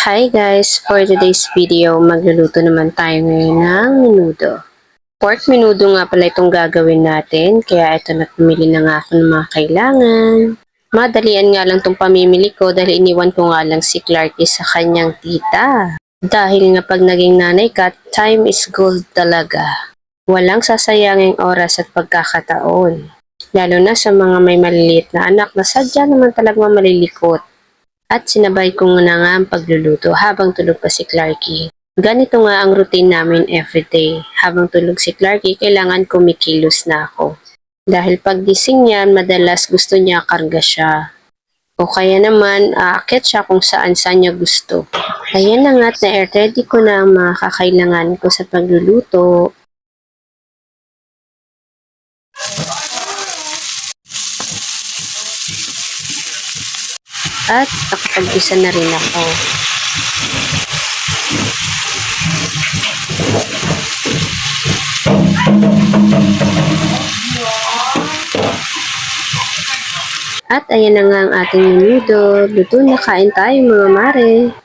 Hi guys! For today's video, magluluto naman tayo ngayon ng menudo. Pork menudo nga pala itong gagawin natin, kaya ito na pumili na nga ako ng mga kailangan. Madalian nga lang itong pamimili ko dahil iniwan ko nga lang si Clarky sa kanyang tita. Dahil nga pag naging nanay ka, time is gold talaga. Walang sasayanging oras at pagkakataon. Lalo na sa mga may maliliit na anak na sadya naman talagang malilikot. At sinabay ko na nga ang pagluluto habang tulog pa si Clarky. Ganito nga ang routine namin everyday. Habang tulog si Clarky, kailangan kumikilos na ako. Dahil paggising niya, madalas gusto niya karga siya. O kaya naman, aakyat siya kung saan niya gusto. Ayan na nga at na-ready ko na ang mga kakailangan ko sa pagluluto. At nakapag-isa na rin ako. At ayan na nga ang ating menudo. Luto na, kain tayo mga mare.